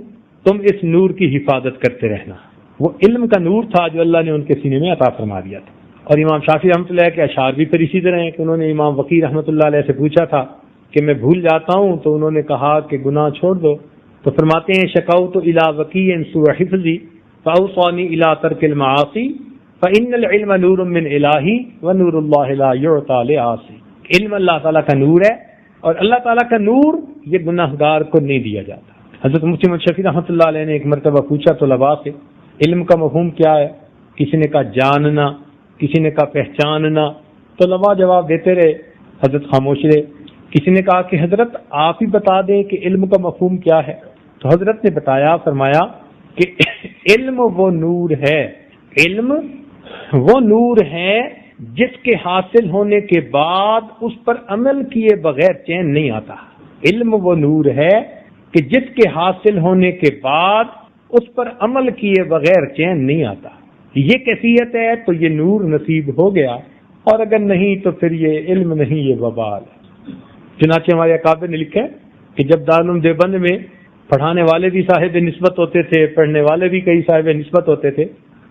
تم اس نور کی حفاظت کرتے رہنا. وہ علم کا نور تھا جو اللہ نے ان کے سینے میں عطا فرما دیا تھا. اور امام شافعی رحمۃ اللہ کے اشعار بھی پھر اسی طرح ہیں کہ انہوں نے امام وقی رحمۃ اللہ علیہ سے پوچھا تھا کہ میں بھول جاتا ہوں، تو انہوں نے کہا کہ گناہ چھوڑ دو. تو فرماتے ہیں شکوت الی وقی سوء حفظی فاوصانی الی ترک المعاصی فان العلم نور من الہی ونور اللہ لا یعطی لعاصی. علم اللہ تعالیٰ کا نور ہے اور اللہ تعالیٰ کا نور یہ گناہ گار کو نہیں دیا جاتا. حضرت مفتی محمد شفیع رحمۃ اللہ علیہ نے ایک مرتبہ پوچھا طلباء سے علم کا مفہوم کیا ہے؟ کسی نے کہا جاننا، کسی نے کہا پہچاننا. طلباء جواب دیتے رہے، حضرت خاموش رہے. کسی نے کہا کہ حضرت آپ ہی بتا دیں کہ علم کا مفہوم کیا ہے. تو حضرت نے بتایا، فرمایا کہ علم وہ نور ہے، علم وہ نور ہے جس کے حاصل ہونے کے بعد اس پر عمل کیے بغیر چین نہیں آتا. علم وہ نور ہے کہ جس کے حاصل ہونے کے بعد اس پر عمل کیے بغیر چین نہیں آتا. یہ کیفیت ہے تو یہ نور نصیب ہو گیا، اور اگر نہیں تو پھر یہ علم نہیں، یہ وبال ہے. چنانچہ ہمارے اکابر نے لکھا ہے کہ جب دارالعلوم دیوبند میں پڑھانے والے بھی صاحب نسبت ہوتے تھے، پڑھنے والے بھی کئی صاحب نسبت ہوتے تھے،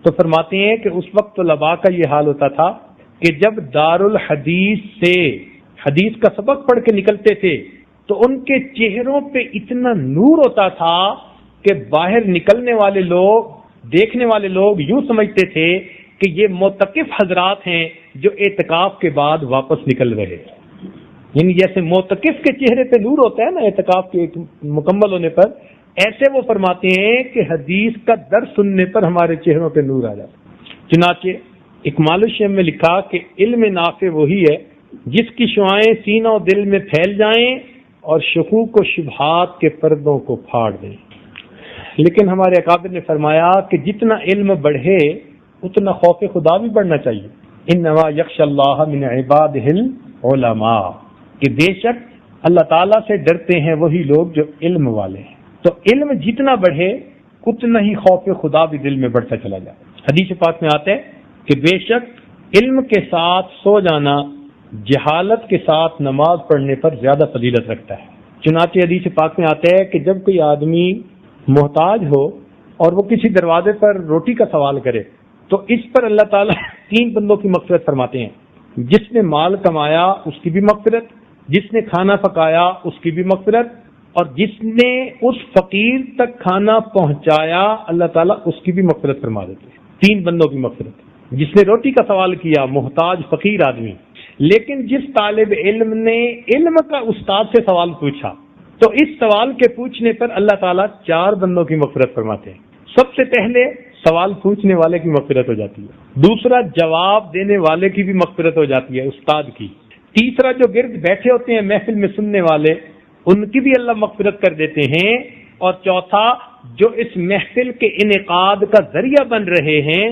تو فرماتے ہیں کہ اس وقت طلباء کا یہ حال ہوتا تھا کہ جب دارالحدیث سے حدیث کا سبق پڑھ کے نکلتے تھے تو ان کے چہروں پہ اتنا نور ہوتا تھا کہ باہر نکلنے والے لوگ، دیکھنے والے لوگ یوں سمجھتے تھے کہ یہ معتکف حضرات ہیں جو اعتکاف کے بعد واپس نکل رہے ہیں. یعنی جیسے معتکف کے چہرے پہ نور ہوتا ہے نا اعتکاف کے مکمل ہونے پر، ایسے وہ فرماتے ہیں کہ حدیث کا درس سننے پر ہمارے چہروں پہ نور آ جاتا ہے. چنانچہ اکمال الشیخ میں لکھا کہ علم نافع وہی ہے جس کی شعائیں سینہ و دل میں پھیل جائیں اور شکوک و شبہات کے پردوں کو پھاڑ دیں. لیکن ہمارے اکابر نے فرمایا کہ جتنا علم بڑھے اتنا خوف خدا بھی بڑھنا چاہیے. انما یخشی اللہ من عبادہ العلماء، کہ بے شک اللہ تعالیٰ سے ڈرتے ہیں وہی لوگ جو علم والے ہیں. تو علم جتنا بڑھے اتنا ہی خوف خدا بھی دل میں بڑھتا چلا جائے. حدیث پاک میں آتا ہے کہ بے شک علم کے ساتھ سو جانا جہالت کے ساتھ نماز پڑھنے پر زیادہ فضیلت رکھتا ہے. چنانچہ حدیث پاک میں آتا ہے کہ جب کوئی آدمی محتاج ہو اور وہ کسی دروازے پر روٹی کا سوال کرے تو اس پر اللہ تعالیٰ 3 بندوں کی مغفرت فرماتے ہیں. جس نے مال کمایا اس کی بھی مغفرت، جس نے کھانا پکایا اس کی بھی مغفرت، اور جس نے اس فقیر تک کھانا پہنچایا اللہ تعالیٰ اس کی بھی مغفرت فرما دیتے ہیں. 3 بندوں کی مغفرت. جس نے روٹی کا سوال کیا، محتاج فقیر آدمی، لیکن جس طالب علم نے علم کا استاد سے سوال پوچھا تو اس سوال کے پوچھنے پر اللہ تعالیٰ 4 بندوں کی مغفرت فرماتے ہیں. سب سے پہلے سوال پوچھنے والے کی مغفرت ہو جاتی ہے، دوسرا جواب دینے والے کی بھی مغفرت ہو جاتی ہے، استاد کی، تیسرا جو گرد بیٹھے ہوتے ہیں محفل میں سننے والے ان کی بھی اللہ مغفرت کر دیتے ہیں، اور چوتھا جو اس محفل کے انعقاد کا ذریعہ بن رہے ہیں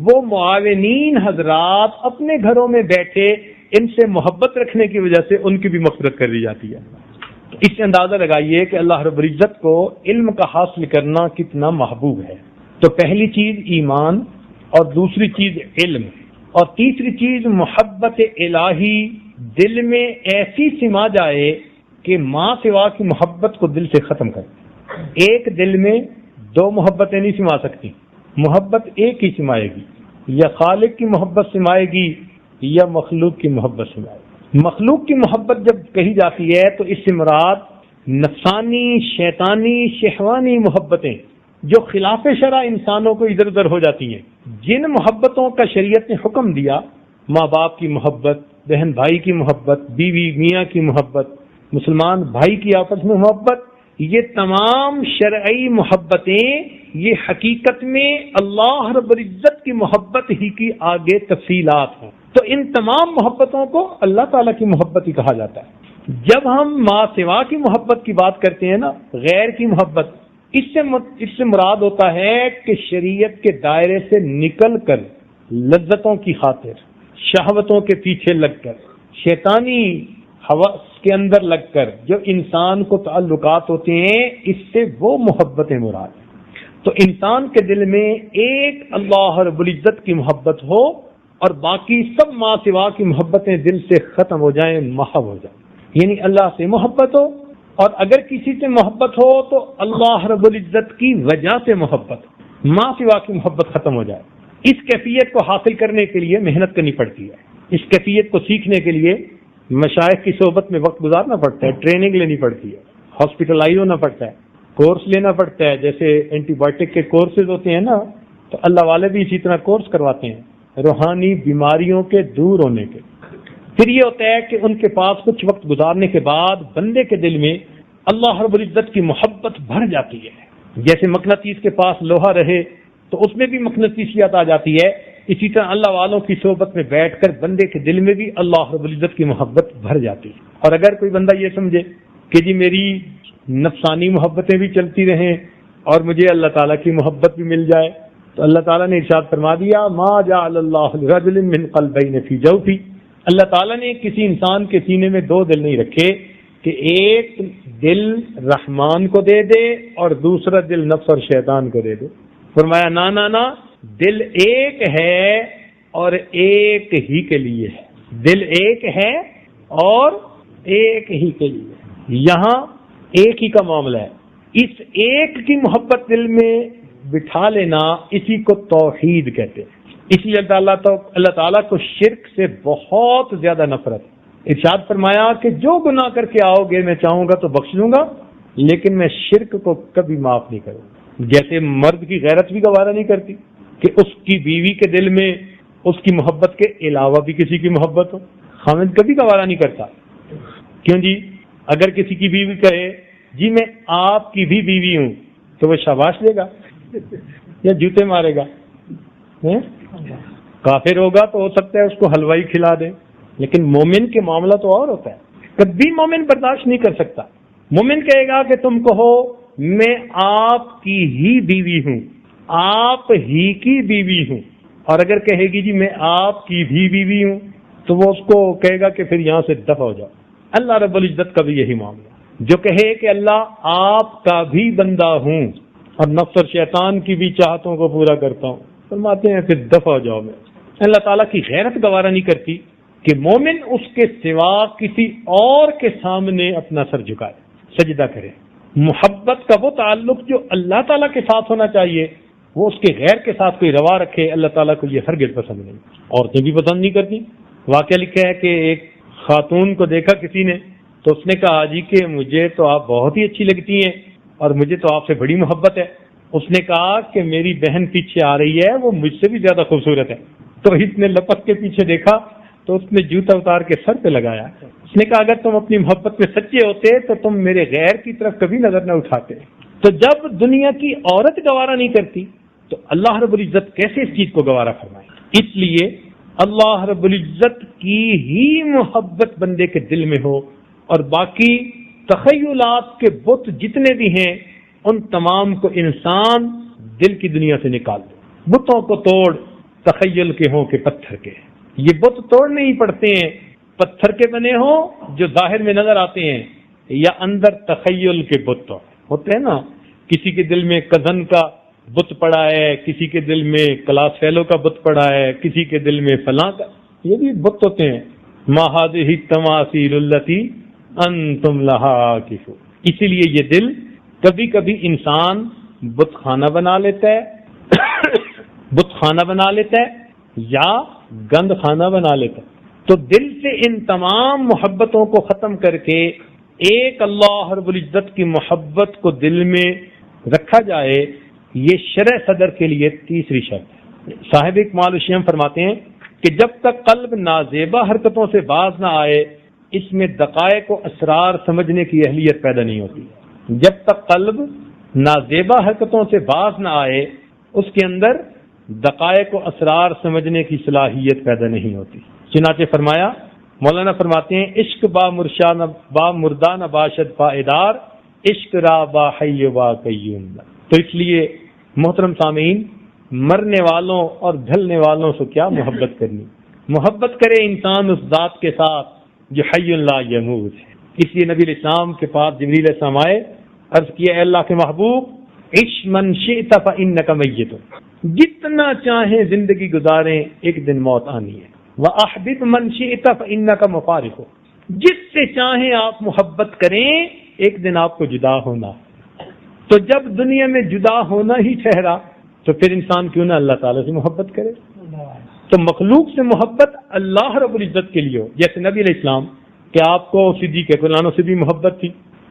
وہ معاونین حضرات اپنے گھروں میں بیٹھے ان سے محبت رکھنے کی وجہ سے ان کی بھی مغفرت کر دی جاتی ہے. تو اس سے اندازہ لگائیے کہ اللہ رب العزت کو علم کا حاصل کرنا کتنا محبوب ہے. تو پہلی چیز ایمان، اور دوسری چیز علم، اور تیسری چیز محبت الہی دل میں ایسی سما جائے کہ ماں سوا کی محبت کو دل سے ختم کر. ایک دل میں 2 محبتیں نہیں سما سکتی، محبت ایک ہی سمائے گی، یا خالق کی محبت سمائے گی یا مخلوق کی محبت سمائے گی. مخلوق کی محبت جب کہی جاتی ہے تو اس سے مراد نفسانی، شیطانی، شہوانی محبتیں جو خلاف شرع انسانوں کو ادھر ادھر ہو جاتی ہیں. جن محبتوں کا شریعت نے حکم دیا، ماں باپ کی محبت، بہن بھائی کی محبت، بیوی میاں کی محبت، مسلمان بھائی کی آپس میں محبت، یہ تمام شرعی محبتیں یہ حقیقت میں اللہ رب العزت کی محبت ہی کی آگے تفصیلات ہیں. تو ان تمام محبتوں کو اللہ تعالیٰ کی محبت ہی کہا جاتا ہے. جب ہم ماں سوا کی محبت کی بات کرتے ہیں نا، غیر کی محبت، اس سے مراد ہوتا ہے کہ شریعت کے دائرے سے نکل کر لذتوں کی خاطر، شہوتوں کے پیچھے لگ کر، شیطانی حواس کے اندر لگ کر جو انسان کو تعلقات ہوتے ہیں، اس سے وہ محبتیں مراد ہیں. تو انسان کے دل میں ایک اللہ رب العزت کی محبت ہو اور باقی سب ماں سوا کی محبتیں دل سے ختم ہو جائیں، محو ہو جائیں. یعنی اللہ سے محبت ہو، اور اگر کسی سے محبت ہو تو اللہ رب العزت کی وجہ سے محبت ہو، ماں سوا کی محبت ختم ہو جائے. اس کیفیت کو حاصل کرنے کے لیے محنت کرنی پڑتی ہے. اس کیفیت کو سیکھنے کے لیے مشائخ کی صحبت میں وقت گزارنا پڑتا ہے، ٹریننگ لینی پڑتی ہے، ہاسپٹلائز ہونا پڑتا ہے، کورس لینا پڑتا ہے. جیسے اینٹی بایوٹک کے کورسز ہوتے ہیں نا، تو اللہ والے بھی اسی طرح کورس کرواتے ہیں روحانی بیماریوں کے دور ہونے کے. پھر یہ ہوتا ہے کہ ان کے پاس کچھ وقت گزارنے کے بعد بندے کے دل میں اللہ رب العزت کی محبت بھر جاتی ہے. جیسے مقناطیس کے پاس لوہا رہے تو اس میں بھی مقناطیسیت آ جاتی ہے، اسی طرح اللہ والوں کی صحبت میں بیٹھ کر بندے کے دل میں بھی اللہ رب العزت کی محبت بھر جاتی ہے. اور اگر کوئی بندہ یہ سمجھے کہ جی میری نفسانی محبتیں بھی چلتی رہیں اور مجھے اللہ تعالیٰ کی محبت بھی مل جائے، تو اللہ تعالیٰ نے ارشاد فرما دیا ما جعل اللہ لرجل من قلبین فی جوفہ. اللہ تعالیٰ نے کسی انسان کے سینے میں 2 دل نہیں رکھے کہ ایک دل رحمان کو دے دے اور دوسرا دل نفس اور شیطان کو دے دے. فرمایا نا، دل ایک ہے اور ایک ہی کے لیے ہے. دل ایک ہے اور ایک ہی کے لیے، یہاں ایک ہی کا معاملہ ہے، اس ایک کی محبت دل میں بٹھا لینا، اسی کو توحید کہتے ہیں۔ اس لیے اللہ تعالیٰ کو شرک سے بہت زیادہ نفرت ہے۔ ارشاد فرمایا کہ جو گناہ کر کے آؤ گے میں چاہوں گا تو بخش دوں گا، لیکن میں شرک کو کبھی معاف نہیں کروں گا۔ جیسے مرد کی غیرت بھی گوارا نہیں کرتی کہ اس کی بیوی کے دل میں اس کی محبت کے علاوہ بھی کسی کی محبت ہو، خامد کبھی گوارا نہیں کرتا۔ کیوں جی؟ اگر کسی کی بیوی کہے جی میں آپ کی بھی بیوی ہوں تو وہ شاباش دے گا یا جوتے مارے گا؟ کافر ہوگا تو ہو سکتا ہے اس کو حلوائی کھلا دے، لیکن مومن کے معاملہ تو اور ہوتا ہے، کبھی مومن برداشت نہیں کر سکتا۔ مومن کہے گا کہ تم کہو میں آپ کی ہی بیوی ہوں، آپ ہی کی بیوی ہوں، اور اگر کہے گی جی میں آپ کی بھی بیوی ہوں تو وہ اس کو کہے گا کہ پھر یہاں سے دفع ہو جاؤ۔ اللہ رب العزت کا بھی یہی معاملہ، جو کہے کہ اللہ آپ کا بھی بندہ ہوں اور نفس اور شیطان کی بھی چاہتوں کو پورا کرتا ہوں، فرماتے ہیں پھر دفع ہو جاؤ۔ میں اللہ تعالیٰ کی غیرت گوارا نہیں کرتی کہ مومن اس کے سوا کسی اور کے سامنے اپنا سر جھکائے، سجدہ کرے۔ محبت کا وہ تعلق جو اللہ تعالیٰ کے ساتھ ہونا چاہیے وہ اس کے غیر کے ساتھ کوئی روا رکھے، اللہ تعالیٰ کو یہ ہرگز پسند نہیں، عورتیں بھی پسند نہیں کرتی۔ واقعہ لکھا ہے کہ ایک خاتون کو دیکھا کسی نے تو اس نے کہا جی کہ مجھے تو آپ بہت ہی اچھی لگتی ہیں اور مجھے تو آپ سے بڑی محبت ہے۔ اس نے کہا کہ میری بہن پیچھے آ رہی ہے، وہ مجھ سے بھی زیادہ خوبصورت ہے۔ تو اس نے لپک کے پیچھے دیکھا تو اس نے جوتا اتار کے سر پہ لگایا۔ اس نے کہا اگر تم اپنی محبت میں سچے ہوتے تو تم میرے غیر کی طرف کبھی نظر نہ اٹھاتے۔ تو جب دنیا کی عورت گوارا نہیں کرتی تو اللہ رب العزت کیسے اس چیز کو گوارا فرمائے؟ اس لیے اللہ رب العزت کی ہی محبت بندے کے دل میں ہو، اور باقی تخیلات کے بت جتنے بھی ہیں ان تمام کو انسان دل کی دنیا سے نکال دے۔ بتوں کو توڑ، تخیل کے ہوں کہ پتھر کے۔ یہ بت توڑنے ہی پڑتے ہیں، پتھر کے بنے ہوں جو ظاہر میں نظر آتے ہیں، یا اندر تخیل کے بت ہوتے ہیں نا۔ کسی کے دل میں کزن کا بت پڑا ہے، کسی کے دل میں کلاس فیلو کا بت پڑا ہے، کسی کے دل میں فلاں کا، یہ بھی بت ہوتے ہیں۔ ما هذه التماثيل التي انتم لها عاكفون۔ اسی لیے یہ دل کبھی کبھی انسان بت خانہ بنا لیتا ہے بت خانہ بنا لیتا ہے یا گند خانہ بنا لیتا ہے۔ تو دل سے ان تمام محبتوں کو ختم کر کے ایک اللہ رب العزت کی محبت کو دل میں رکھا جائے، یہ شرع صدر کے لیے تیسری شرط ہے۔ صاحب اکمال الشیخ فرماتے ہیں کہ جب تک قلب نازیبا حرکتوں سے باز نہ آئے اس میں دقائق و اسرار سمجھنے کی اہلیت پیدا نہیں ہوتی۔ جب تک قلب نازیبا حرکتوں سے باز نہ آئے اس کے اندر دقائق و اسرار سمجھنے کی صلاحیت پیدا نہیں ہوتی۔ چنانچہ فرمایا، مولانا فرماتے ہیں عشق با مردہ نہ باشد پائیدار، عشق را با حی با قیوم۔ تو اس لیے محترم سامعین، مرنے والوں اور ڈھلنے والوں سے کیا محبت کرنی؟ محبت کرے انسان اس ذات کے ساتھ جو حی لا یموت ہے۔ اس لیے نبی علیہ السلام کے پاس جبریل علیہ السلام آئے، عرض کیا اے اللہ کے محبوب، عش من شئت فإنک میت، جتنا چاہیں زندگی گزاریں ایک دن موت آنی ہے، وأحبب من شئت فإنک مفارق، جس سے چاہیں آپ محبت کریں ایک دن آپ کو جدا ہونا۔ تو جب دنیا میں جدا ہونا ہی ٹھہرا تو پھر انسان کیوں نہ اللہ تعالیٰ سے محبت کرے؟ تو مخلوق سے محبت اللہ رب العزت کے لیے ہو، جیسے نبی علیہ السلام کہ آپ کو صدیق اکبر عنہ سے بھی محبت تھی،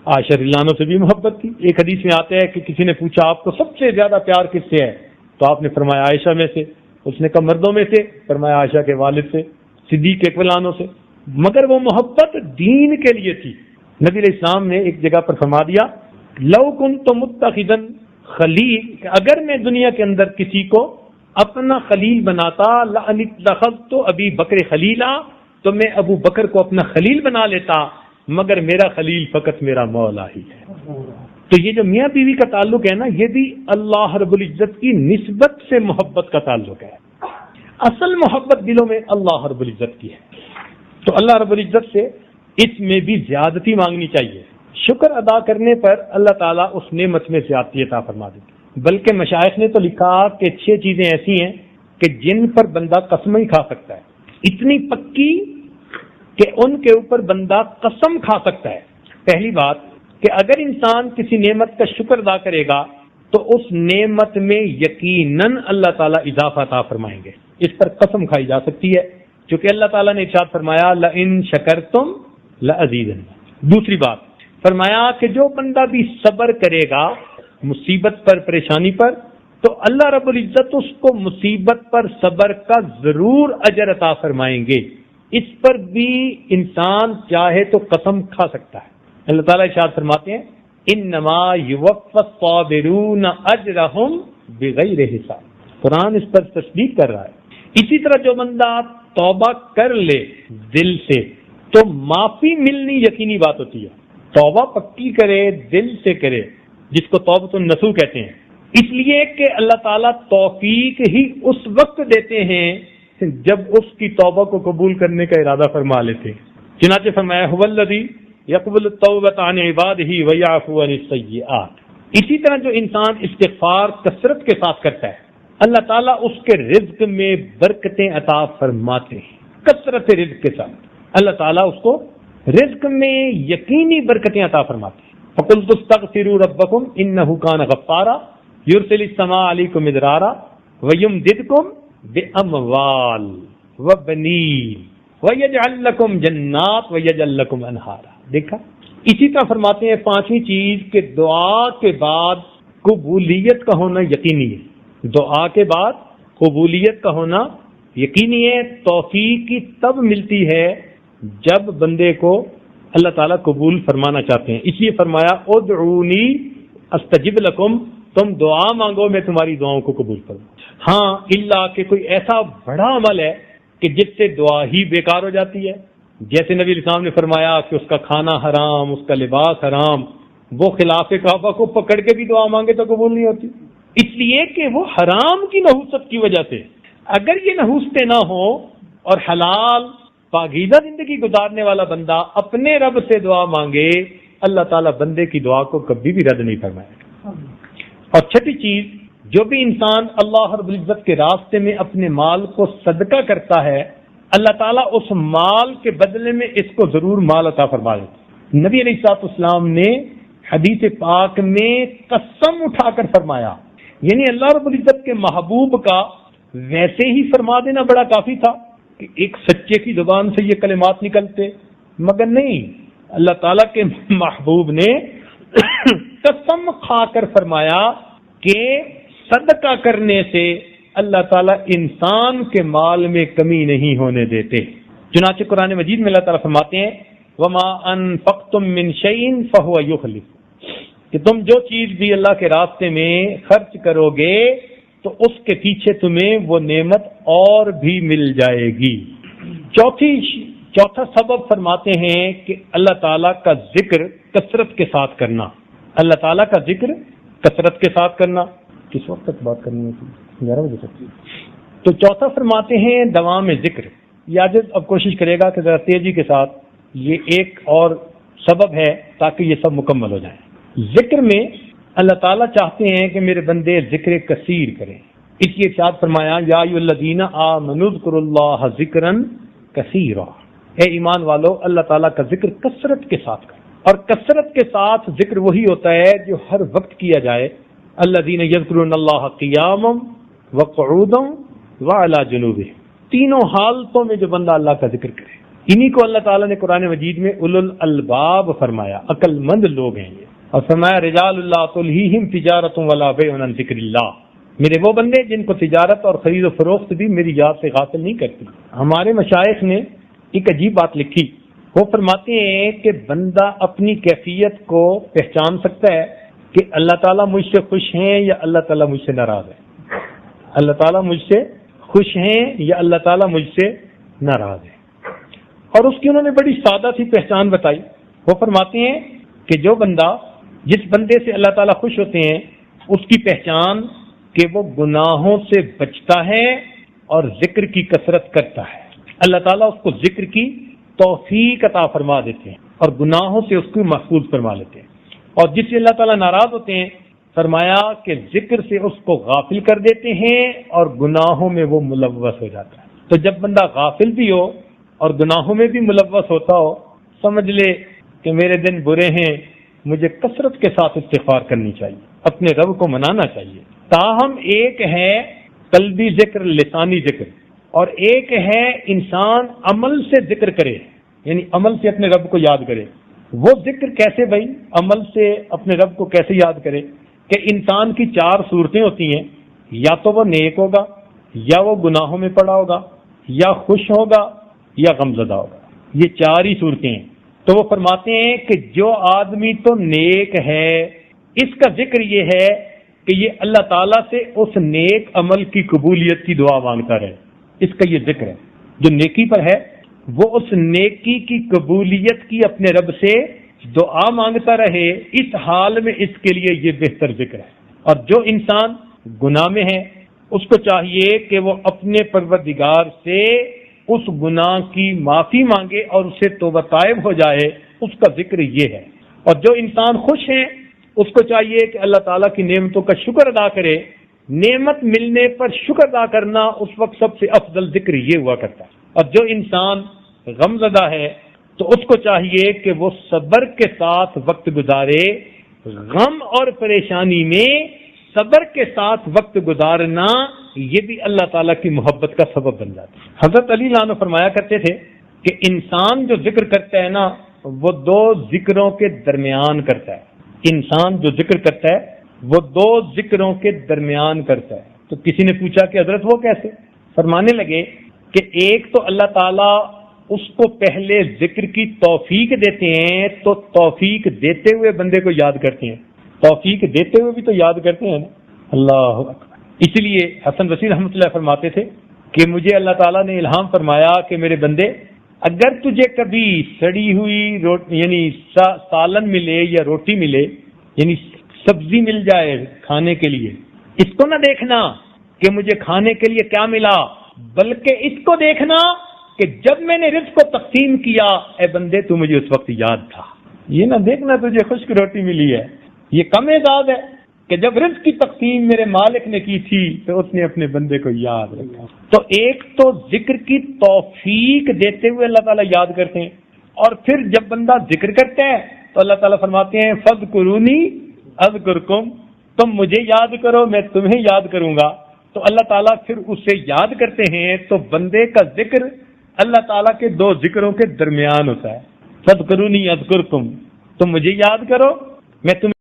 عائشہ رضی اللہ عنہ سے بھی محبت تھی۔ ایک حدیث میں آتا ہے کہ کسی نے پوچھا آپ کو سب سے زیادہ پیار کس سے ہے؟ تو آپ نے فرمایا عائشہ میں سے۔ اس نے کہا مردوں میں سے؟ فرمایا عائشہ کے والد سے، صدیق اکبر عنہ سے۔ مگر وہ محبت دین کے لیے تھی۔ نبی علیہ السلام نے ایک جگہ پر فرما دیا، لو کنت متخذا خلیل، اگر میں دنیا کے اندر کسی کو اپنا خلیل بناتا، لاتخذت ابی بکر خلیلا، تو میں ابو بکر کو اپنا خلیل بنا لیتا، مگر میرا خلیل فقط میرا مولا ہی ہے۔ تو یہ جو میاں بیوی کا تعلق ہے نا، یہ بھی اللہ رب العزت کی نسبت سے محبت کا تعلق ہے۔ اصل محبت دلوں میں اللہ رب العزت کی ہے۔ تو اللہ رب العزت سے اس میں بھی زیادتی مانگنی چاہیے۔ شکر ادا کرنے پر اللہ تعالیٰ اس نعمت میں زیادتی عطا فرما دیتے۔ بلکہ مشائخ نے تو لکھا کہ 6 چیزیں ایسی ہیں کہ جن پر بندہ قسم ہی کھا سکتا ہے، اتنی پکی کہ ان کے اوپر بندہ قسم کھا سکتا ہے۔ پہلی بات کہ اگر انسان کسی نعمت کا شکر ادا کرے گا تو اس نعمت میں یقیناً اللہ تعالیٰ اضافہ عطا فرمائیں گے، اس پر قسم کھائی جا سکتی ہے، چونکہ اللہ تعالیٰ نے ارشاد فرمایا لئن شکرتم لأزیدنکم۔ دوسری بات فرمایا کہ جو بندہ بھی صبر کرے گا مصیبت پر، پریشانی پر، تو اللہ رب العزت اس کو مصیبت پر صبر کا ضرور اجر عطا فرمائیں گے۔ اس پر بھی انسان چاہے تو قسم کھا سکتا ہے۔ اللہ تعالیٰ ارشاد فرماتے ہیں انما یوفی الصابرون اجرہم بغیر حساب۔ قرآن اس پر تصدیق کر رہا ہے۔ اسی طرح جو بندہ توبہ کر لے دل سے تو معافی ملنی یقینی بات ہوتی ہے۔ توبہ پکی کرے، دل سے کرے، جس کو توبۃ النصوح کہتے ہیں، اس لیے کہ اللہ تعالیٰ توفیق ہی اس وقت دیتے ہیں جب اس کی توبہ کو قبول کرنے کا ارادہ فرما لیتے ہیں۔ چنانچہ فرمایا هو الذی یقبل التوبۃ عن عبادہ ویعفو عن السیئات۔ اسی طرح جو انسان استغفار کثرت کے ساتھ کرتا ہے اللہ تعالیٰ اس کے رزق میں برکتیں عطا فرماتے ہیں۔ کثرت رزق کے ساتھ اللہ تعالیٰ اس کو رزق میں یقینی برکتیں عطا فرماتے ہیں۔ فَقُلْتُ اسْتَغْفِرُوا رَبَّكُمْ إِنَّهُ كَانَ غَفَّارًا يُرْسِلِ السَّمَاءَ عَلَيْكُمْ مِدْرَارًا وَيُمْدِدْكُمْ بِأَمْوَالٍ وَبَنِينَ وَيَجْعَلْ لَكُمْ جَنَّاتٍ وَيَجْعَلْ لَكُمْ أَنْهَارًا۔ دیکھا، اسی طرح فرماتے ہیں پانچویں چیز کہ دعا کے بعد قبولیت کا ہونا یقینی ہے۔ دعا کے بعد قبولیت کا ہونا یقینی ہے۔ توفیق کی تب ملتی ہے جب بندے کو اللہ تعالیٰ قبول فرمانا چاہتے ہیں۔ اس لیے فرمایا ادعونی استجب لکم، تم دعا مانگو میں تمہاری دعاؤں کو قبول کروں۔ ہاں الا کہ کوئی ایسا بڑا عمل ہے کہ جس سے دعا ہی بیکار ہو جاتی ہے، جیسے نبی علیہ السلام نے فرمایا کہ اس کا کھانا حرام، اس کا لباس حرام، وہ خلاف کعبہ کو پکڑ کے بھی دعا مانگے تو قبول نہیں ہوتی، اس لیے کہ وہ حرام کی نحوست کی وجہ سے۔ اگر یہ نحوستیں نہ ہوں اور حلال پاکیزہ زندگی گزارنے والا بندہ اپنے رب سے دعا مانگے، اللہ تعالیٰ بندے کی دعا کو کبھی بھی رد نہیں فرمائے گا۔ اور چھٹی چیز، جو بھی انسان اللہ رب العزت کے راستے میں اپنے مال کو صدقہ کرتا ہے اللہ تعالیٰ اس مال کے بدلے میں اس کو ضرور مال عطا فرما دیتا۔ نبی علیہ الصلوۃ والسلام نے حدیث پاک میں قسم اٹھا کر فرمایا، یعنی اللہ رب العزت کے محبوب کا ویسے ہی فرما دینا بڑا کافی تھا کہ ایک سچے کی زبان سے یہ کلمات نکلتے، مگر نہیں، اللہ تعالیٰ کے محبوب نے قسم کھا کر فرمایا کہ صدقہ کرنے سے اللہ تعالیٰ انسان کے مال میں کمی نہیں ہونے دیتے۔ چنانچہ قرآن مجید میں اللہ تعالیٰ فرماتے ہیں وَمَا أَنفَقْتُم مِّن شَيْءٍ فَهُوَ يُخْلِفُ، کہ تم جو چیز بھی اللہ کے راستے میں خرچ کرو گے تو اس کے پیچھے تمہیں وہ نعمت اور بھی مل جائے گی۔ چوتھا سبب فرماتے ہیں کہ اللہ تعالیٰ کا ذکر کثرت کے ساتھ کرنا، اللہ تعالیٰ کا ذکر کثرت کے ساتھ کرنا۔ کس وقت تک بات کرنی ہے؟ 11 بجے تک۔ تو چوتھا فرماتے ہیں دوام ذکر۔ یہ اب کوشش کرے گا کہ ذرا تیزی کے ساتھ، یہ ایک اور سبب ہے تاکہ یہ سب مکمل ہو جائیں۔ ذکر میں اللہ تعالیٰ چاہتے ہیں کہ میرے بندے ذکر کثیر کریں، اس لیے ارشاد فرمایا یا ایھا الذین آمنوا اذکروا اللہ ذکرا کثیرا، اے ایمان والو اللہ تعالیٰ کا ذکر کثرت کے ساتھ کریں۔ اور کثرت کے ساتھ ذکر وہی ہوتا ہے جو ہر وقت کیا جائے۔ الذین یذکرون اللہ قیاما وقعودا وعلی جنوبہم، تینوں حالتوں میں جو بندہ اللہ کا ذکر کرے، انہی کو اللہ تعالیٰ نے قرآن مجید میں اولو الالباب فرمایا، عقل مند لوگ ہیں یہ، اور فرمایا رجال اللہ تلہیہم تجارۃ ولا بیع عن ذکر اللہ، میرے وہ بندے جن کو تجارت اور خرید و فروخت بھی میری یاد سے غافل نہیں کرتی۔ ہمارے مشائخ نے ایک عجیب بات لکھی، وہ فرماتے ہیں کہ بندہ اپنی کیفیت کو پہچان سکتا ہے کہ اللہ تعالیٰ مجھ سے خوش ہیں یا اللہ تعالیٰ مجھ سے ناراض ہے، اللہ تعالیٰ مجھ سے خوش ہیں یا اللہ تعالیٰ مجھ سے ناراض ہے۔ اور اس کی انہوں نے بڑی سادہ سی پہچان بتائی، وہ فرماتے ہیں کہ جو بندہ جس بندے سے اللہ تعالیٰ خوش ہوتے ہیں اس کی پہچان کہ وہ گناہوں سے بچتا ہے اور ذکر کی کثرت کرتا ہے، اللہ تعالیٰ اس کو ذکر کی توفیق عطا فرما دیتے ہیں اور گناہوں سے اس کو محفوظ فرما لیتے ہیں۔ اور جس سے اللہ تعالیٰ ناراض ہوتے ہیں فرمایا کہ ذکر سے اس کو غافل کر دیتے ہیں اور گناہوں میں وہ ملوث ہو جاتا ہے۔ تو جب بندہ غافل بھی ہو اور گناہوں میں بھی ملوث ہوتا ہو، سمجھ لے کہ میرے دن برے ہیں، مجھے کثرت کے ساتھ استغفار کرنی چاہیے، اپنے رب کو منانا چاہیے۔ تاہم ایک ہے قلبی ذکر، لسانی ذکر، اور ایک ہے انسان عمل سے ذکر کرے، یعنی عمل سے اپنے رب کو یاد کرے۔ وہ ذکر کیسے بھائی؟ عمل سے اپنے رب کو کیسے یاد کرے؟ کہ انسان کی 4 صورتیں ہوتی ہیں، یا تو وہ نیک ہوگا، یا وہ گناہوں میں پڑا ہوگا، یا خوش ہوگا، یا غمزدہ ہوگا۔ یہ 4 ہی صورتیں ہیں۔ تو وہ فرماتے ہیں کہ جو آدمی تو نیک ہے، اس کا ذکر یہ ہے کہ یہ اللہ تعالیٰ سے اس نیک عمل کی قبولیت کی دعا مانگتا رہے، اس کا یہ ذکر ہے۔ جو نیکی پر ہے وہ اس نیکی کی قبولیت کی اپنے رب سے دعا مانگتا رہے، اس حال میں اس کے لیے یہ بہتر ذکر ہے۔ اور جو انسان گناہ میں ہے اس کو چاہیے کہ وہ اپنے پروردگار سے اس گناہ کی معافی مانگے اور اسے توبہ طائب ہو جائے، اس کا ذکر یہ ہے۔ اور جو انسان خوش ہے اس کو چاہیے کہ اللہ تعالیٰ کی نعمتوں کا شکر ادا کرے۔ نعمت ملنے پر شکر ادا کرنا اس وقت سب سے افضل ذکر یہ ہوا کرتا ہے۔ اور جو انسان غمزدہ ہے تو اس کو چاہیے کہ وہ صبر کے ساتھ وقت گزارے۔ غم اور پریشانی میں صبر کے ساتھ وقت گزارنا یہ بھی اللہ تعالیٰ کی محبت کا سبب بن جاتا ہے۔ حضرت علی عنہ فرمایا کرتے تھے کہ انسان جو ذکر کرتا ہے نا وہ 2 ذکروں کے درمیان کرتا ہے۔ انسان جو ذکر کرتا ہے وہ 2 ذکروں کے درمیان کرتا ہے۔ تو کسی نے پوچھا کہ حضرت وہ کیسے؟ فرمانے لگے کہ ایک تو اللہ تعالیٰ اس کو پہلے ذکر کی توفیق دیتے ہیں، تو توفیق دیتے ہوئے بندے کو یاد کرتے ہیں، توفیق دیتے ہوئے بھی تو یاد کرتے ہیں نا۔ اللہ اکبر۔ اس لیے حسن بصری رحمۃ اللہ فرماتے تھے کہ مجھے اللہ تعالیٰ نے الہام فرمایا کہ میرے بندے، اگر تجھے کبھی سڑی ہوئی یعنی سالن ملے یا روٹی ملے، یعنی سبزی مل جائے کھانے کے لیے، اس کو نہ دیکھنا کہ مجھے کھانے کے لیے کیا ملا، بلکہ اس کو دیکھنا کہ جب میں نے رزق کو تقسیم کیا، اے بندے تو مجھے اس وقت یاد تھا۔ یہ نہ دیکھنا تجھے خشک روٹی ملی ہے، یہ کم اعزاز ہے کہ جب رزق کی تقسیم میرے مالک نے کی تھی تو اس نے اپنے بندے کو یاد رکھا۔ تو ایک تو ذکر کی توفیق دیتے ہوئے اللہ تعالیٰ یاد کرتے ہیں، اور پھر جب بندہ ذکر کرتا ہے تو اللہ تعالیٰ فرماتے ہیں فَاذْكُرُونِي أَذْكُرْكُمْ، تم مجھے یاد کرو میں تمہیں یاد کروں گا۔ تو اللہ تعالیٰ پھر اسے یاد کرتے ہیں، تو بندے کا ذکر اللہ تعالیٰ کے 2 ذکروں کے درمیان ہوتا ہے۔ فَاذْكُرُونِي أَذْكُرْكُمْ، تم مجھے یاد کرو میں تمہیں